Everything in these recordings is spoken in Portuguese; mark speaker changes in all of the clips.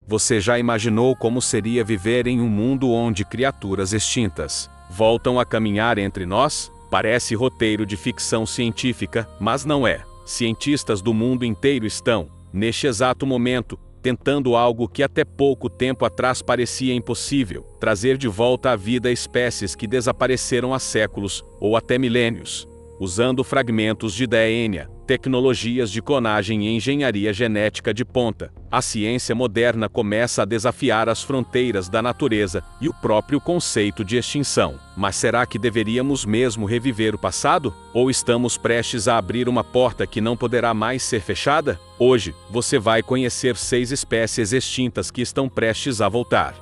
Speaker 1: Você já imaginou como seria viver em um mundo onde criaturas extintas voltam a caminhar entre nós? Parece roteiro de ficção científica, mas não é. Cientistas do mundo inteiro estão, neste exato momento, tentando algo que até pouco tempo atrás parecia impossível: trazer de volta à vida espécies que desapareceram há séculos ou até milênios. Usando fragmentos de DNA, tecnologias de clonagem e engenharia genética de ponta, a ciência moderna começa a desafiar as fronteiras da natureza e o próprio conceito de extinção. Mas será que deveríamos mesmo reviver o passado? Ou estamos prestes a abrir uma porta que não poderá mais ser fechada? Hoje, você vai conhecer 6 espécies extintas que estão prestes a voltar.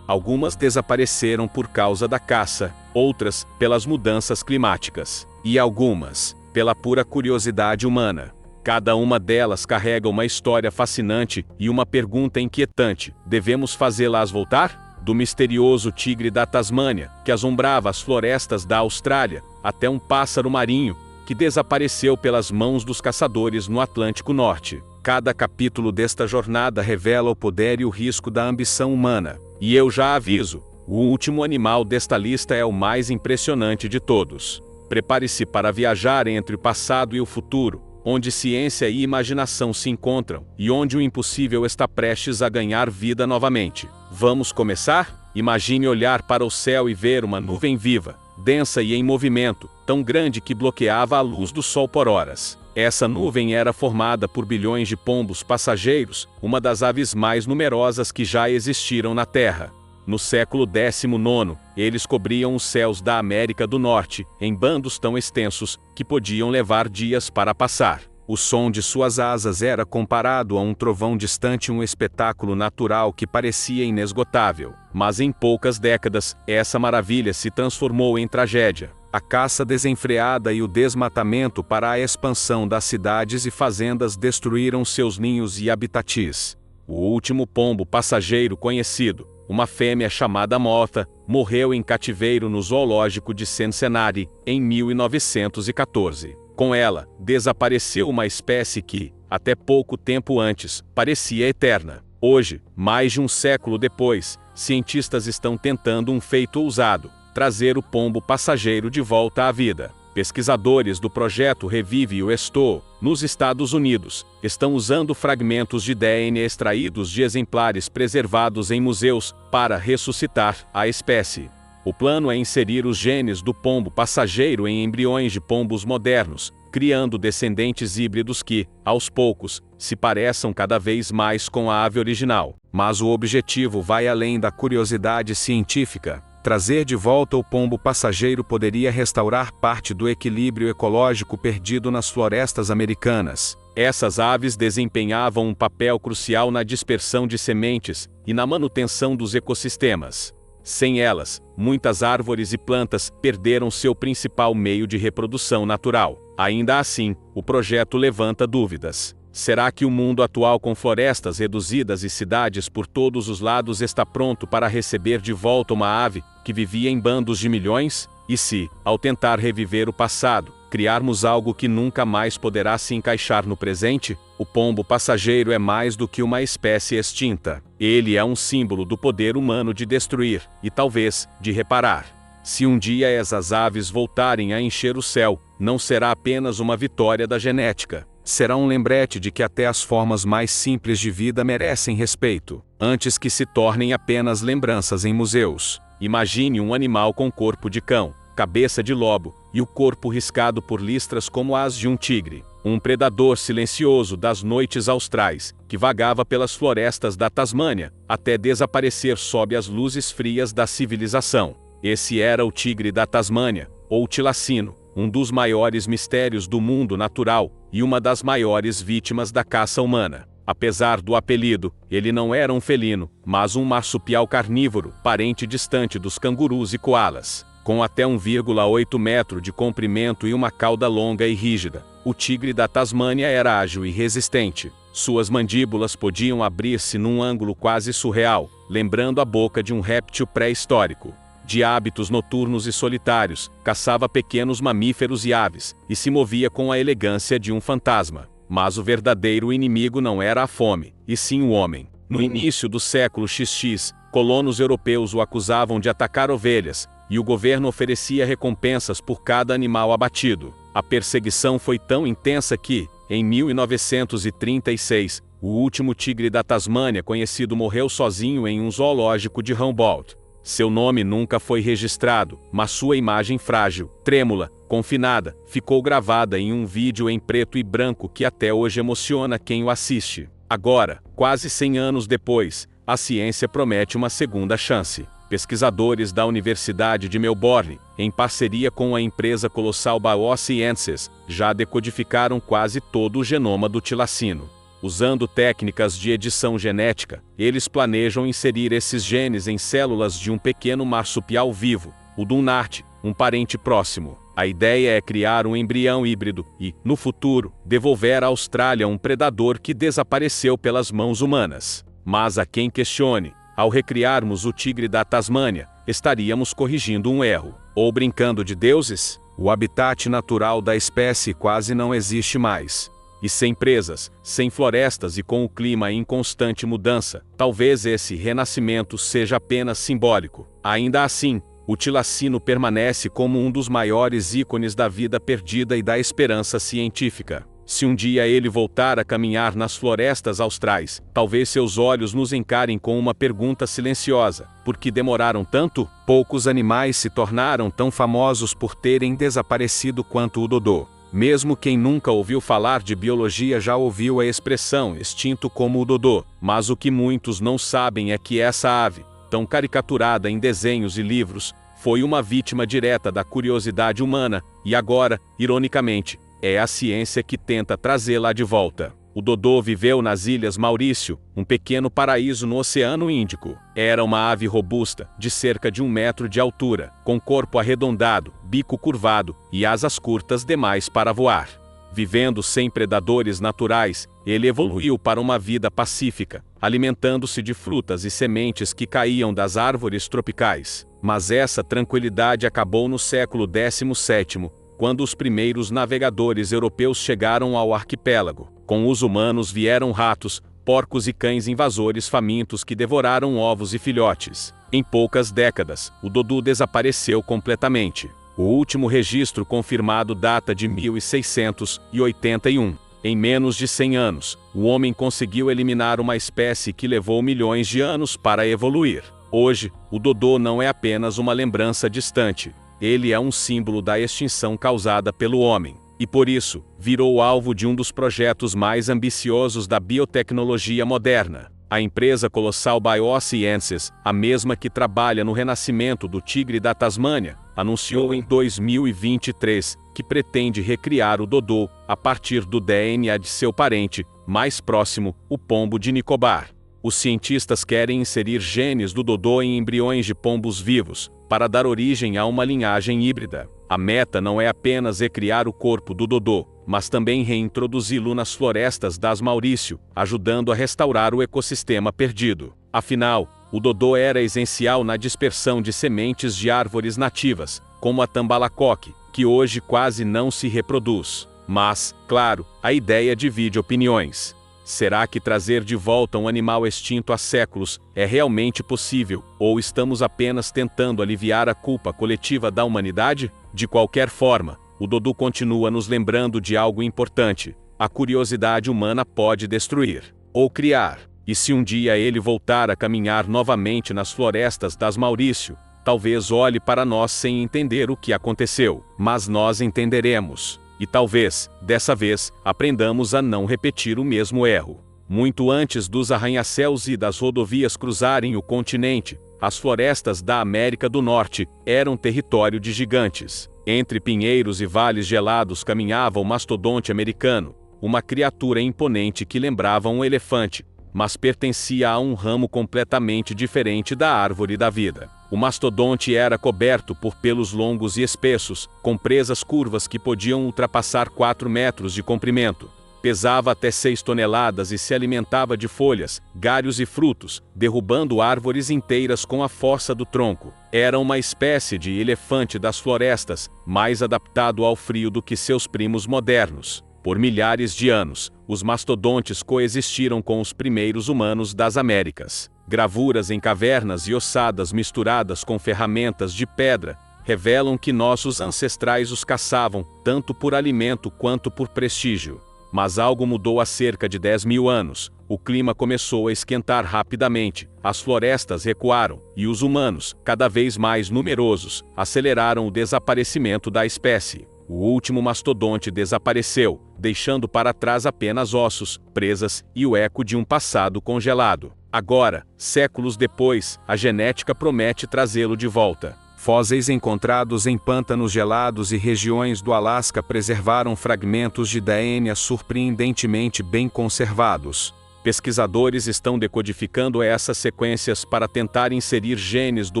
Speaker 1: Algumas desapareceram por causa da caça, outras pelas mudanças climáticas, e algumas pela pura curiosidade humana. Cada uma delas carrega uma história fascinante e uma pergunta inquietante: devemos fazê-las voltar? Do misterioso tigre da Tasmânia, que assombrava as florestas da Austrália, até um pássaro marinho que desapareceu pelas mãos dos caçadores no Atlântico Norte. Cada capítulo desta jornada revela o poder e o risco da ambição humana. E eu já aviso, o último animal desta lista é o mais impressionante de todos. Prepare-se para viajar entre o passado e o futuro, onde ciência e imaginação se encontram, e onde o impossível está prestes a ganhar vida novamente. Vamos começar? Imagine olhar para o céu e ver uma nuvem viva, densa e em movimento, tão grande que bloqueava a luz do sol por horas. Essa nuvem era formada por bilhões de pombos passageiros, uma das aves mais numerosas que já existiram na Terra. No século XIX, eles cobriam os céus da América do Norte, em bandos tão extensos que podiam levar dias para passar. O som de suas asas era comparado a um trovão distante, um espetáculo natural que parecia inesgotável. Mas em poucas décadas, essa maravilha se transformou em tragédia. A caça desenfreada e o desmatamento para a expansão das cidades e fazendas destruíram seus ninhos e habitats. O último pombo passageiro conhecido, uma fêmea chamada Mota, morreu em cativeiro no zoológico de Cincinnati, em 1914. Com ela, desapareceu uma espécie que, até pouco tempo antes, parecia eterna. Hoje, mais de um século depois, cientistas estão tentando um feito ousado: trazer o pombo passageiro de volta à vida. Pesquisadores do projeto Revive o Exto, nos Estados Unidos, estão usando fragmentos de DNA extraídos de exemplares preservados em museus para ressuscitar a espécie. O plano é inserir os genes do pombo passageiro em embriões de pombos modernos, criando descendentes híbridos que, aos poucos, se pareçam cada vez mais com a ave original. Mas o objetivo vai além da curiosidade científica. Trazer de volta o pombo passageiro poderia restaurar parte do equilíbrio ecológico perdido nas florestas americanas. Essas aves desempenhavam um papel crucial na dispersão de sementes e na manutenção dos ecossistemas. Sem elas, muitas árvores e plantas perderam seu principal meio de reprodução natural. Ainda assim, o projeto levanta dúvidas. Será que o mundo atual, com florestas reduzidas e cidades por todos os lados, está pronto para receber de volta uma ave que vivia em bandos de milhões? E se, ao tentar reviver o passado, criarmos algo que nunca mais poderá se encaixar no presente? O pombo passageiro é mais do que uma espécie extinta. Ele é um símbolo do poder humano de destruir e, talvez, de reparar. Se um dia essas aves voltarem a encher o céu, não será apenas uma vitória da genética. Será um lembrete de que até as formas mais simples de vida merecem respeito, antes que se tornem apenas lembranças em museus. Imagine um animal com corpo de cão, cabeça de lobo e o corpo riscado por listras como as de um tigre. Um predador silencioso das noites austrais, que vagava pelas florestas da Tasmânia, até desaparecer sob as luzes frias da civilização. Esse era o tigre da Tasmânia, ou tilacino, um dos maiores mistérios do mundo natural e uma das maiores vítimas da caça humana. Apesar do apelido, ele não era um felino, mas um marsupial carnívoro, parente distante dos cangurus e coalas. Com até 1,8 metro de comprimento e uma cauda longa e rígida, o tigre da Tasmânia era ágil e resistente. Suas mandíbulas podiam abrir-se num ângulo quase surreal, lembrando a boca de um réptil pré-histórico. De hábitos noturnos e solitários, caçava pequenos mamíferos e aves, e se movia com a elegância de um fantasma. Mas o verdadeiro inimigo não era a fome, e sim o homem. No início do século XX, colonos europeus o acusavam de atacar ovelhas, e o governo oferecia recompensas por cada animal abatido. A perseguição foi tão intensa que, em 1936, o último tigre da Tasmânia conhecido morreu sozinho em um zoológico de Humboldt. Seu nome nunca foi registrado, mas sua imagem frágil, trêmula, confinada, ficou gravada em um vídeo em preto e branco que até hoje emociona quem o assiste. Agora, quase 100 anos depois, a ciência promete uma segunda chance. Pesquisadores da Universidade de Melbourne, em parceria com a empresa colossal Biosciences, já decodificaram quase todo o genoma do tilacino. Usando técnicas de edição genética, eles planejam inserir esses genes em células de um pequeno marsupial vivo, o Dunart, um parente próximo. A ideia é criar um embrião híbrido e, no futuro, devolver à Austrália um predador que desapareceu pelas mãos humanas. Mas há quem questione: ao recriarmos o tigre da Tasmânia, estaríamos corrigindo um erro, ou brincando de deuses? O habitat natural da espécie quase não existe mais. E sem presas, sem florestas e com o clima em constante mudança, talvez esse renascimento seja apenas simbólico. Ainda assim, o tilacino permanece como um dos maiores ícones da vida perdida e da esperança científica. Se um dia ele voltar a caminhar nas florestas austrais, talvez seus olhos nos encarem com uma pergunta silenciosa: por que demoraram tanto? Poucos animais se tornaram tão famosos por terem desaparecido quanto o dodô. Mesmo quem nunca ouviu falar de biologia já ouviu a expressão extinto como o dodô, mas o que muitos não sabem é que essa ave, tão caricaturada em desenhos e livros, foi uma vítima direta da curiosidade humana, e agora, ironicamente, é a ciência que tenta trazê-la de volta. O dodô viveu nas Ilhas Maurício, um pequeno paraíso no Oceano Índico. Era uma ave robusta, de cerca de 1 metro de altura, com corpo arredondado, bico curvado e asas curtas demais para voar. Vivendo sem predadores naturais, ele evoluiu para uma vida pacífica, alimentando-se de frutas e sementes que caíam das árvores tropicais. Mas essa tranquilidade acabou no século XVII, quando os primeiros navegadores europeus chegaram ao arquipélago. Com os humanos vieram ratos, porcos e cães invasores famintos que devoraram ovos e filhotes. Em poucas décadas, o dodô desapareceu completamente. O último registro confirmado data de 1681. Em menos de 100 anos, o homem conseguiu eliminar uma espécie que levou milhões de anos para evoluir. Hoje, o dodô não é apenas uma lembrança distante. Ele é um símbolo da extinção causada pelo homem, e por isso, virou alvo de um dos projetos mais ambiciosos da biotecnologia moderna. A empresa colossal Biosciences, a mesma que trabalha no renascimento do tigre da Tasmânia, anunciou em 2023 que pretende recriar o dodô a partir do DNA de seu parente mais próximo, o pombo de Nicobar. Os cientistas querem inserir genes do dodô em embriões de pombos vivos, para dar origem a uma linhagem híbrida. A meta não é apenas recriar o corpo do dodô, mas também reintroduzi-lo nas florestas das Maurício, ajudando a restaurar o ecossistema perdido. Afinal, o dodô era essencial na dispersão de sementes de árvores nativas, como a tambalacoque, que hoje quase não se reproduz. Mas, claro, a ideia divide opiniões. Será que trazer de volta um animal extinto há séculos é realmente possível, ou estamos apenas tentando aliviar a culpa coletiva da humanidade? De qualquer forma, o dodô continua nos lembrando de algo importante: a curiosidade humana pode destruir ou criar. E se um dia ele voltar a caminhar novamente nas florestas das Maurício, talvez olhe para nós sem entender o que aconteceu, mas nós entenderemos. E talvez, dessa vez, aprendamos a não repetir o mesmo erro. Muito antes dos arranha-céus e das rodovias cruzarem o continente, as florestas da América do Norte eram território de gigantes. Entre pinheiros e vales gelados caminhava o mastodonte americano, uma criatura imponente que lembrava um elefante, mas pertencia a um ramo completamente diferente da árvore da vida. O mastodonte era coberto por pelos longos e espessos, com presas curvas que podiam ultrapassar 4 metros de comprimento. Pesava até 6 toneladas e se alimentava de folhas, galhos e frutos, derrubando árvores inteiras com a força do tronco. Era uma espécie de elefante das florestas, mais adaptado ao frio do que seus primos modernos. Por milhares de anos, os mastodontes coexistiram com os primeiros humanos das Américas. Gravuras em cavernas e ossadas misturadas com ferramentas de pedra revelam que nossos ancestrais os caçavam, tanto por alimento quanto por prestígio. Mas algo mudou há cerca de 10.000 anos. O clima começou a esquentar rapidamente, as florestas recuaram, e os humanos, cada vez mais numerosos, aceleraram o desaparecimento da espécie. O último mastodonte desapareceu, deixando para trás apenas ossos, presas e o eco de um passado congelado. Agora, séculos depois, a genética promete trazê-lo de volta. Fósseis encontrados em pântanos gelados e regiões do Alasca preservaram fragmentos de DNA surpreendentemente bem conservados. Pesquisadores estão decodificando essas sequências para tentar inserir genes do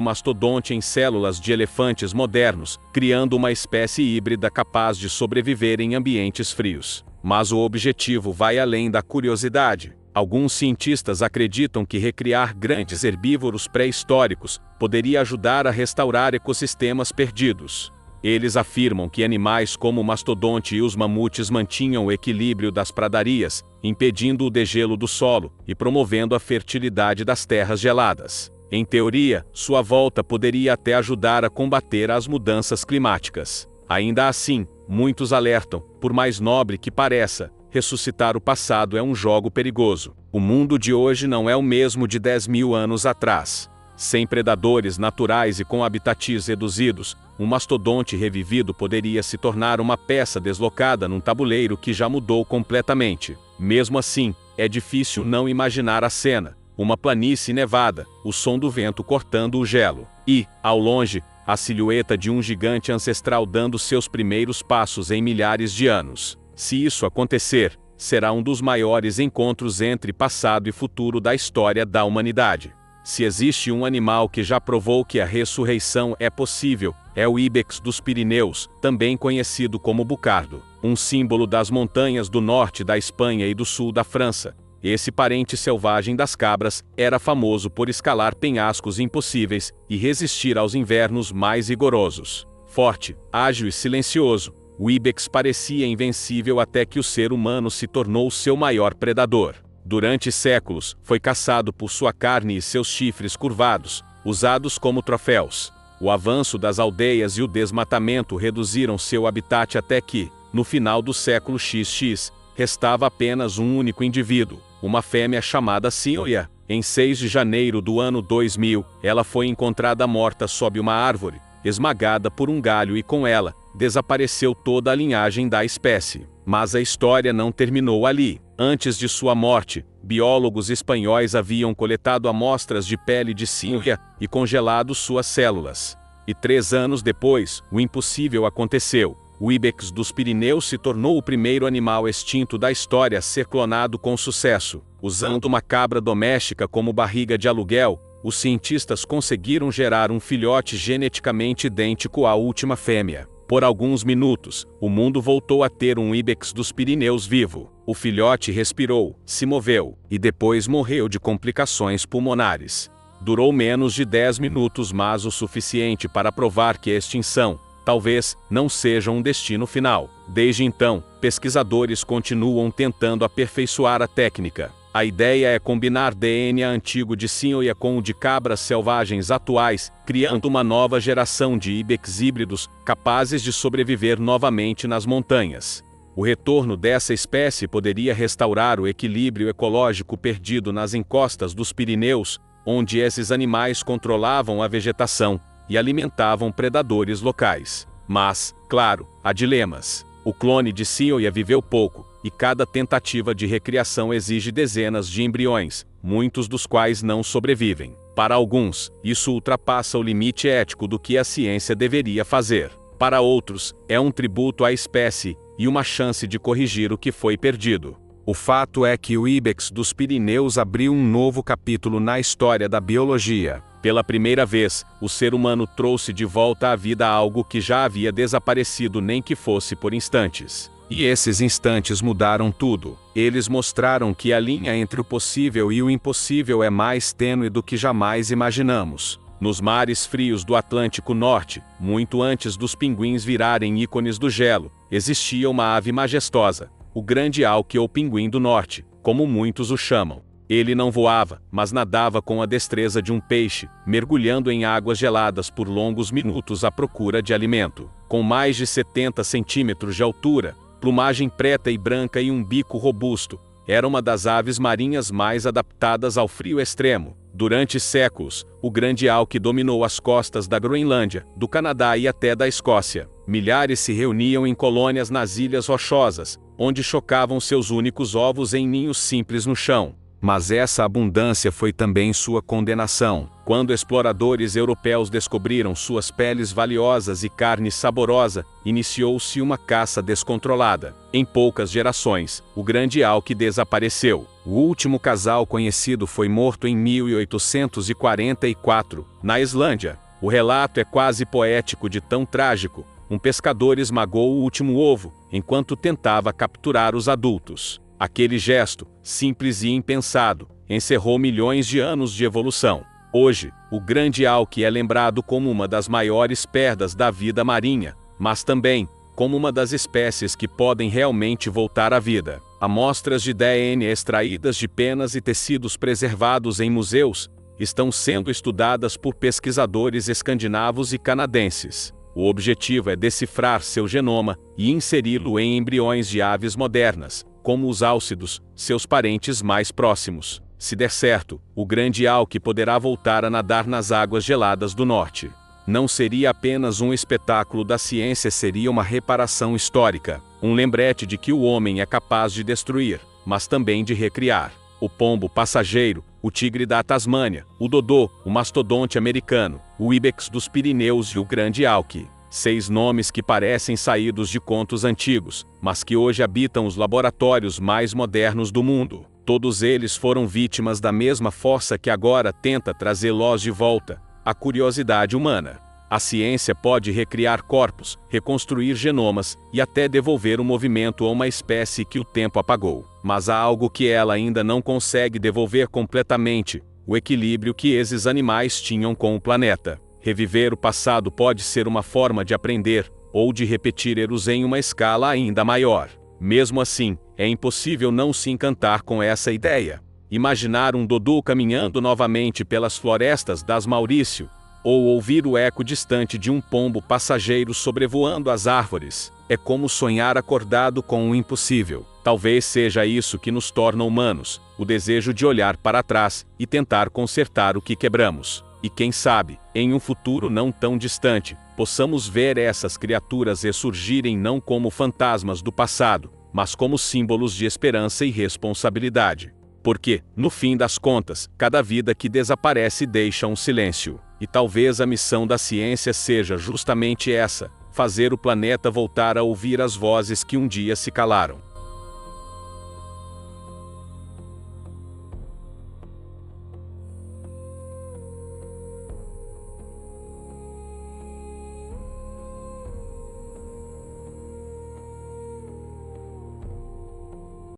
Speaker 1: mastodonte em células de elefantes modernos, criando uma espécie híbrida capaz de sobreviver em ambientes frios. Mas o objetivo vai além da curiosidade. Alguns cientistas acreditam que recriar grandes herbívoros pré-históricos poderia ajudar a restaurar ecossistemas perdidos. Eles afirmam que animais como o mastodonte e os mamutes mantinham o equilíbrio das pradarias, impedindo o degelo do solo e promovendo a fertilidade das terras geladas. Em teoria, sua volta poderia até ajudar a combater as mudanças climáticas. Ainda assim, muitos alertam, por mais nobre que pareça, ressuscitar o passado é um jogo perigoso. O mundo de hoje não é o mesmo de 10.000 anos atrás. Sem predadores naturais e com habitats reduzidos, um mastodonte revivido poderia se tornar uma peça deslocada num tabuleiro que já mudou completamente. Mesmo assim, é difícil não imaginar a cena. Uma planície nevada, o som do vento cortando o gelo. E, ao longe, a silhueta de um gigante ancestral dando seus primeiros passos em milhares de anos. Se isso acontecer, será um dos maiores encontros entre passado e futuro da história da humanidade. Se existe um animal que já provou que a ressurreição é possível, é o íbex dos Pirineus, também conhecido como bucardo, um símbolo das montanhas do norte da Espanha e do sul da França. Esse parente selvagem das cabras era famoso por escalar penhascos impossíveis e resistir aos invernos mais rigorosos. Forte, ágil e silencioso, o íbex parecia invencível até que o ser humano se tornou seu maior predador. Durante séculos, foi caçado por sua carne e seus chifres curvados, usados como troféus. O avanço das aldeias e o desmatamento reduziram seu habitat até que, no final do século XX, restava apenas um único indivíduo, uma fêmea chamada Cynthia. Em 6 de janeiro do ano 2000, ela foi encontrada morta sob uma árvore, esmagada por um galho e com ela, desapareceu toda a linhagem da espécie. Mas a história não terminou ali. Antes de sua morte, biólogos espanhóis haviam coletado amostras de pele de Cynthia e congelado suas células. E 3 anos depois, o impossível aconteceu. O íbex dos Pirineus se tornou o primeiro animal extinto da história a ser clonado com sucesso. Usando uma cabra doméstica como barriga de aluguel, os cientistas conseguiram gerar um filhote geneticamente idêntico à última fêmea. Por alguns minutos, o mundo voltou a ter um íbex dos Pirineus vivo. O filhote respirou, se moveu, e depois morreu de complicações pulmonares. Durou menos de 10 minutos, mas o suficiente para provar que a extinção, talvez, não seja um destino final. Desde então, pesquisadores continuam tentando aperfeiçoar a técnica. A ideia é combinar DNA antigo de Cynthia com o de cabras selvagens atuais, criando uma nova geração de íbex híbridos, capazes de sobreviver novamente nas montanhas. O retorno dessa espécie poderia restaurar o equilíbrio ecológico perdido nas encostas dos Pirineus, onde esses animais controlavam a vegetação e alimentavam predadores locais. Mas, claro, há dilemas. O clone de Cynthia viveu pouco, e cada tentativa de recriação exige dezenas de embriões, muitos dos quais não sobrevivem. Para alguns, isso ultrapassa o limite ético do que a ciência deveria fazer. Para outros, é um tributo à espécie e uma chance de corrigir o que foi perdido. O fato é que o íbex dos Pirineus abriu um novo capítulo na história da biologia. Pela primeira vez, o ser humano trouxe de volta à vida algo que já havia desaparecido, nem que fosse por instantes. E esses instantes mudaram tudo. Eles mostraram que a linha entre o possível e o impossível é mais tênue do que jamais imaginamos. Nos mares frios do Atlântico Norte, muito antes dos pinguins virarem ícones do gelo, existia uma ave majestosa, o grande auque ou pinguim do norte, como muitos o chamam. Ele não voava, mas nadava com a destreza de um peixe, mergulhando em águas geladas por longos minutos à procura de alimento. Com mais de 70 centímetros de altura, plumagem preta e branca e um bico robusto, era uma das aves marinhas mais adaptadas ao frio extremo. Durante séculos, o grande auque dominou as costas da Groenlândia, do Canadá e até da Escócia. Milhares se reuniam em colônias nas ilhas rochosas, onde chocavam seus únicos ovos em ninhos simples no chão. Mas essa abundância foi também sua condenação. Quando exploradores europeus descobriram suas peles valiosas e carne saborosa, iniciou-se uma caça descontrolada. Em poucas gerações, o grande auque desapareceu. O último casal conhecido foi morto em 1844, na Islândia. O relato é quase poético de tão trágico. Um pescador esmagou o último ovo, enquanto tentava capturar os adultos. Aquele gesto, simples e impensado, encerrou milhões de anos de evolução. Hoje, o grande auque é lembrado como uma das maiores perdas da vida marinha, mas também como uma das espécies que podem realmente voltar à vida. Amostras de DNA extraídas de penas e tecidos preservados em museus estão sendo estudadas por pesquisadores escandinavos e canadenses. O objetivo é decifrar seu genoma e inseri-lo em embriões de aves modernas, como os álcidos, seus parentes mais próximos. Se der certo, o grande auque poderá voltar a nadar nas águas geladas do norte. Não seria apenas um espetáculo da ciência, seria uma reparação histórica, um lembrete de que o homem é capaz de destruir, mas também de recriar. O pombo passageiro, o tigre da Tasmânia, o dodô, o mastodonte americano, o ibex dos Pirineus e o grande auque. 6 nomes que parecem saídos de contos antigos, mas que hoje habitam os laboratórios mais modernos do mundo. Todos eles foram vítimas da mesma força que agora tenta trazê-los de volta: a curiosidade humana. A ciência pode recriar corpos, reconstruir genomas e até devolver o movimento a uma espécie que o tempo apagou. Mas há algo que ela ainda não consegue devolver completamente: o equilíbrio que esses animais tinham com o planeta. Reviver o passado pode ser uma forma de aprender, ou de repetir erros em uma escala ainda maior. Mesmo assim, é impossível não se encantar com essa ideia. Imaginar um dodô caminhando novamente pelas florestas das Maurício, ou ouvir o eco distante de um pombo passageiro sobrevoando as árvores, é como sonhar acordado com o impossível. Talvez seja isso que nos torna humanos, o desejo de olhar para trás e tentar consertar o que quebramos. E quem sabe, em um futuro não tão distante, possamos ver essas criaturas ressurgirem não como fantasmas do passado, mas como símbolos de esperança e responsabilidade. Porque, no fim das contas, cada vida que desaparece deixa um silêncio. E talvez a missão da ciência seja justamente essa: fazer o planeta voltar a ouvir as vozes que um dia se calaram.